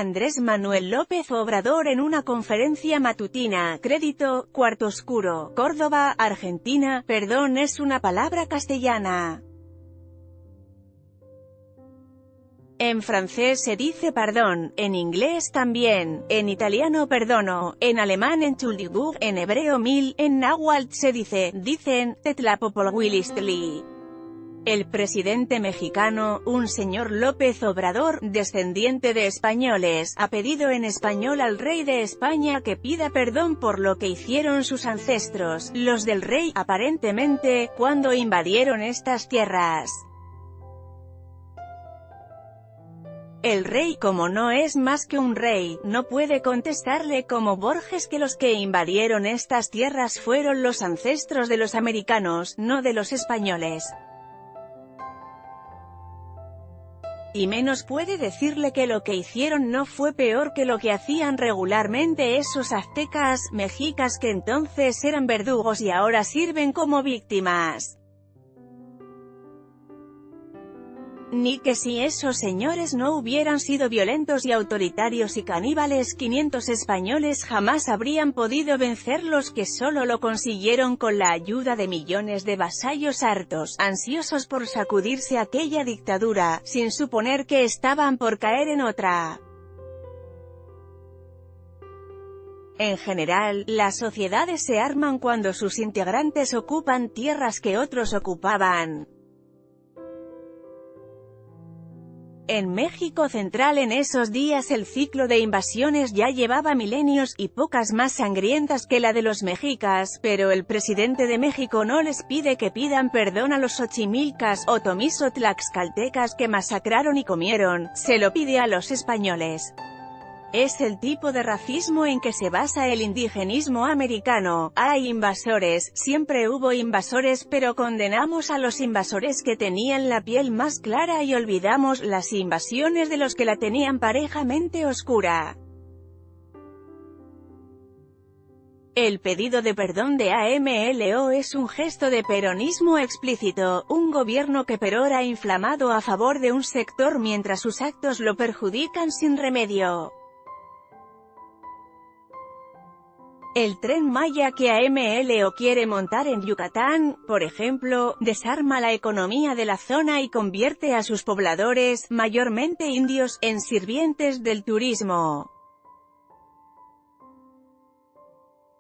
Andrés Manuel López Obrador en una conferencia matutina. Crédito, Cuarto Oscuro, Córdoba, Argentina. Perdón es una palabra castellana. En francés se dice pardon, en inglés también, en italiano perdono, en alemán Entschuldigung, en hebreo mil, en náhuatl se dicen, Tetlapopolhuilistli. El presidente mexicano, un señor López Obrador, descendiente de españoles, ha pedido en español al rey de España que pida perdón por lo que hicieron sus ancestros, los del rey, aparentemente, cuando invadieron estas tierras. El rey, como no es más que un rey, no puede contestarle como Borges que los que invadieron estas tierras fueron los ancestros de los americanos, no de los españoles. Y menos puede decirle que lo que hicieron no fue peor que lo que hacían regularmente esos aztecas, mexicas que entonces eran verdugos y ahora sirven como víctimas. Ni que si esos señores no hubieran sido violentos y autoritarios y caníbales 500 españoles jamás habrían podido vencerlos, que solo lo consiguieron con la ayuda de millones de vasallos hartos, ansiosos por sacudirse aquella dictadura, sin suponer que estaban por caer en otra. En general, las sociedades se arman cuando sus integrantes ocupan tierras que otros ocupaban. En México Central en esos días el ciclo de invasiones ya llevaba milenios, y pocas más sangrientas que la de los mexicas, pero el presidente de México no les pide que pidan perdón a los xochimilcas, otomís o tlaxcaltecas que masacraron y comieron, se lo pide a los españoles. Es el tipo de racismo en que se basa el indigenismo americano. Hay invasores, siempre hubo invasores, pero condenamos a los invasores que tenían la piel más clara y olvidamos las invasiones de los que la tenían parejamente oscura. El pedido de perdón de AMLO es un gesto de peronismo explícito, un gobierno que perora inflamado a favor de un sector mientras sus actos lo perjudican sin remedio. El Tren Maya que AMLO quiere montar en Yucatán, por ejemplo, desarma la economía de la zona y convierte a sus pobladores, mayormente indios, en sirvientes del turismo.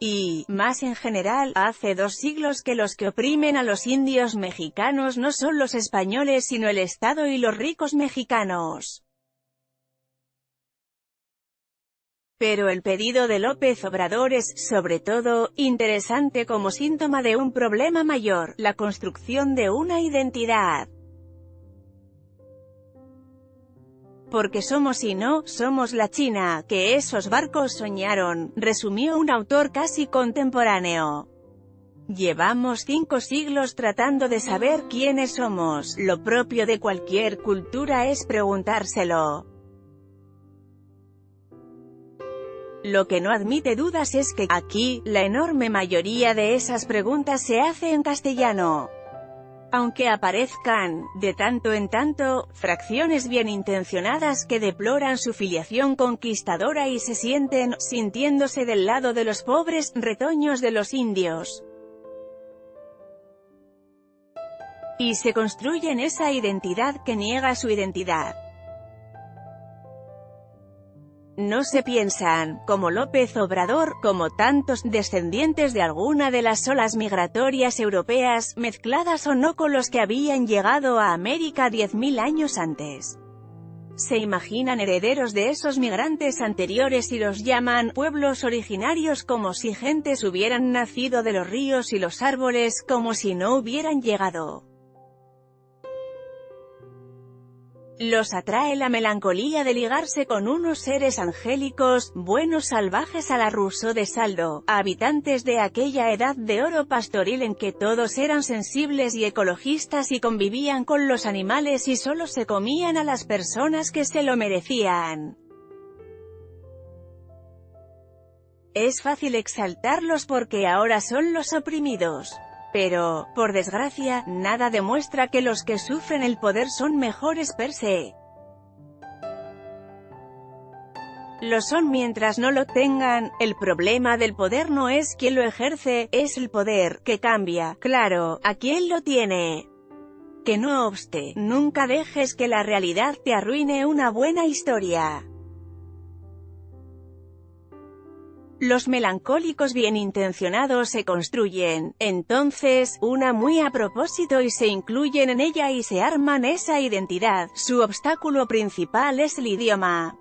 Y, más en general, hace 2 siglos que los que oprimen a los indios mexicanos no son los españoles sino el Estado y los ricos mexicanos. Pero el pedido de López Obrador es, sobre todo, interesante como síntoma de un problema mayor, la construcción de una identidad. Porque somos y no somos la China que esos barcos soñaron, resumió un autor casi contemporáneo. Llevamos 5 siglos tratando de saber quiénes somos, lo propio de cualquier cultura es preguntárselo. Lo que no admite dudas es que, aquí, la enorme mayoría de esas preguntas se hace en castellano. Aunque aparezcan, de tanto en tanto, fracciones bien intencionadas que deploran su filiación conquistadora y se sienten, sintiéndose del lado de los pobres, retoños de los indios. Y se construyen esa identidad que niega su identidad. No se piensan, como López Obrador, como tantos descendientes de alguna de las olas migratorias europeas, mezcladas o no con los que habían llegado a América 10.000 años antes. Se imaginan herederos de esos migrantes anteriores y los llaman pueblos originarios como si gentes hubieran nacido de los ríos y los árboles, como si no hubieran llegado. Los atrae la melancolía de ligarse con unos seres angélicos, buenos salvajes a la Rousseau de Saldo, habitantes de aquella edad de oro pastoril en que todos eran sensibles y ecologistas y convivían con los animales y solo se comían a las personas que se lo merecían. Es fácil exaltarlos porque ahora son los oprimidos. Pero, por desgracia, nada demuestra que los que sufren el poder son mejores per se. Lo son mientras no lo tengan. El problema del poder no es quién lo ejerce, es el poder, que cambia, claro, a quién lo tiene. Que no obste, nunca dejes que la realidad te arruine una buena historia. Los melancólicos bien intencionados se construyen, entonces, una muy a propósito y se incluyen en ella y se arman esa identidad. Su obstáculo principal es el idioma.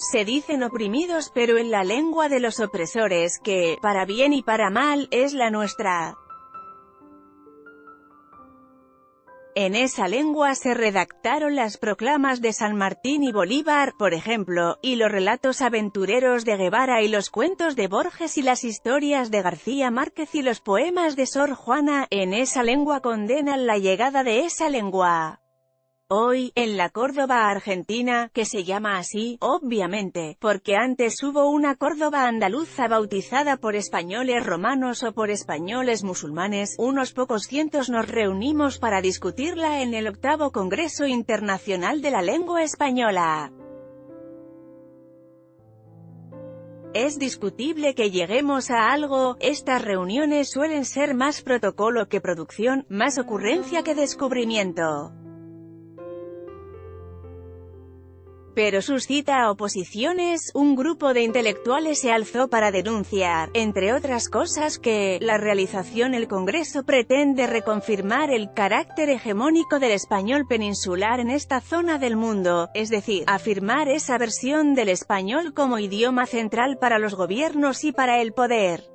Se dicen oprimidos pero en la lengua de los opresores, que, para bien y para mal, es la nuestra. En esa lengua se redactaron las proclamas de San Martín y Bolívar, por ejemplo, y los relatos aventureros de Guevara y los cuentos de Borges y las historias de García Márquez y los poemas de Sor Juana. En esa lengua condenan la llegada de esa lengua. Hoy, en la Córdoba argentina, que se llama así, obviamente, porque antes hubo una Córdoba andaluza bautizada por españoles romanos o por españoles musulmanes, unos pocos cientos nos reunimos para discutirla en el 8º Congreso Internacional de la Lengua Española. Es discutible que lleguemos a algo. Estas reuniones suelen ser más protocolo que producción, más ocurrencia que descubrimiento. Pero suscita oposiciones. Un grupo de intelectuales se alzó para denunciar, entre otras cosas, que la realización del Congreso pretende reconfirmar el carácter hegemónico del español peninsular en esta zona del mundo, es decir, afirmar esa versión del español como idioma central para los gobiernos y para el poder.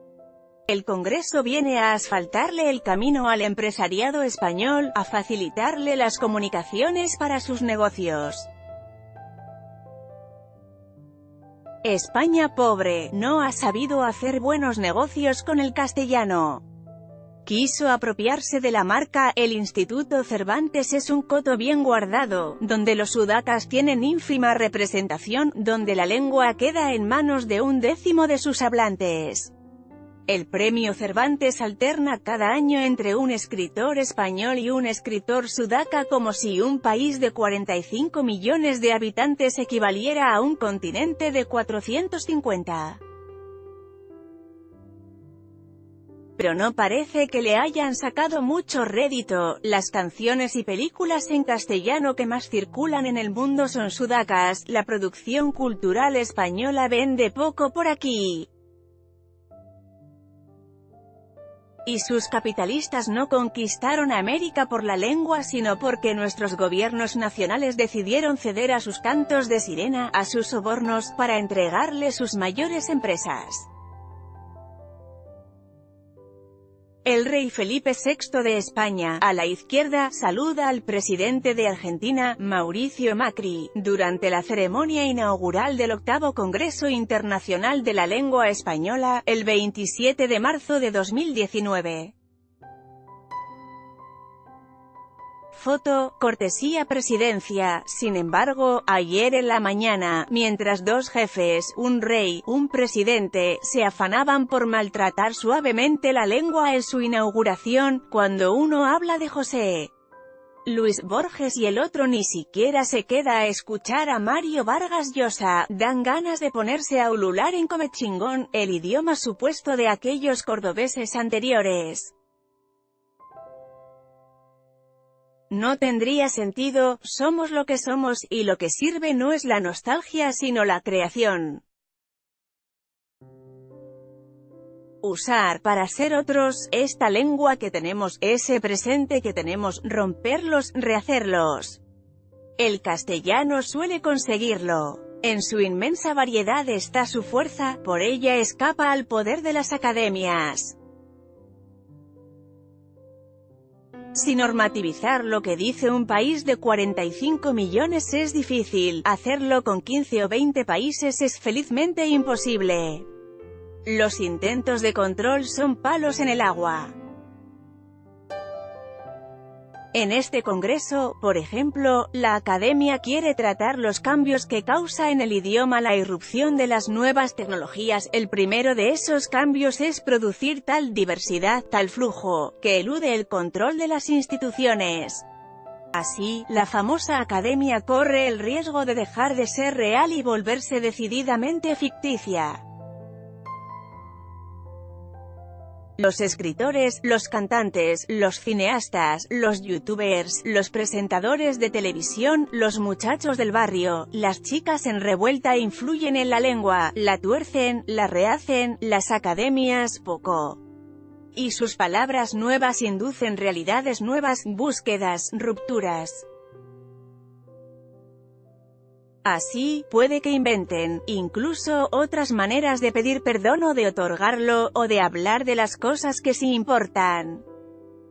El Congreso viene a asfaltarle el camino al empresariado español, a facilitarle las comunicaciones para sus negocios. España pobre, no ha sabido hacer buenos negocios con el castellano. Quiso apropiarse de la marca. El Instituto Cervantes es un coto bien guardado, donde los sudacas tienen ínfima representación, donde la lengua queda en manos de 1/10 de sus hablantes. El premio Cervantes alterna cada año entre un escritor español y un escritor sudaca, como si un país de 45 millones de habitantes equivaliera a un continente de 450. Pero no parece que le hayan sacado mucho rédito. Las canciones y películas en castellano que más circulan en el mundo son sudacas. La producción cultural española vende poco por aquí. Y sus capitalistas no conquistaron América por la lengua sino porque nuestros gobiernos nacionales decidieron ceder a sus cantos de sirena, a sus sobornos, para entregarle sus mayores empresas. El rey Felipe VI de España, a la izquierda, saluda al presidente de Argentina, Mauricio Macri, durante la ceremonia inaugural del 8º Congreso Internacional de la Lengua Española, el 27 de marzo de 2019. Foto, cortesía presidencia. Sin embargo, ayer en la mañana, mientras dos jefes, un rey, un presidente, se afanaban por maltratar suavemente la lengua en su inauguración, cuando uno habla de José Luis Borges y el otro ni siquiera se queda a escuchar a Mario Vargas Llosa, dan ganas de ponerse a ulular en comechingón, el idioma supuesto de aquellos cordobeses anteriores. No tendría sentido. Somos lo que somos, y lo que sirve no es la nostalgia sino la creación. Usar, para ser otros, esta lengua que tenemos, ese presente que tenemos, romperlos, rehacerlos. El castellano suele conseguirlo. En su inmensa variedad está su fuerza, por ella escapa al poder de las academias. Si normativizar lo que dice un país de 45 millones es difícil, hacerlo con 15 o 20 países es felizmente imposible. Los intentos de control son palos en el agua. En este congreso, por ejemplo, la academia quiere tratar los cambios que causa en el idioma la irrupción de las nuevas tecnologías. El primero de esos cambios es producir tal diversidad, tal flujo, que elude el control de las instituciones. Así, la famosa academia corre el riesgo de dejar de ser real y volverse decididamente ficticia. Los escritores, los cantantes, los cineastas, los youtubers, los presentadores de televisión, los muchachos del barrio, las chicas en revuelta influyen en la lengua, la tuercen, la rehacen, las academias, poco. Y sus palabras nuevas inducen realidades nuevas, búsquedas, rupturas. Así, puede que inventen, incluso, otras maneras de pedir perdón o de otorgarlo, o de hablar de las cosas que sí importan.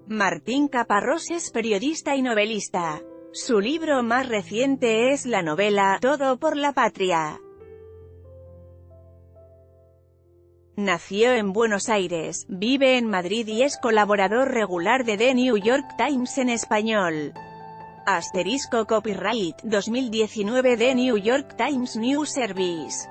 Martín Caparrós es periodista y novelista. Su libro más reciente es la novela «Todo por la patria». Nació en Buenos Aires, vive en Madrid y es colaborador regular de The New York Times en español. *Copyright 2019 The New York Times News Service.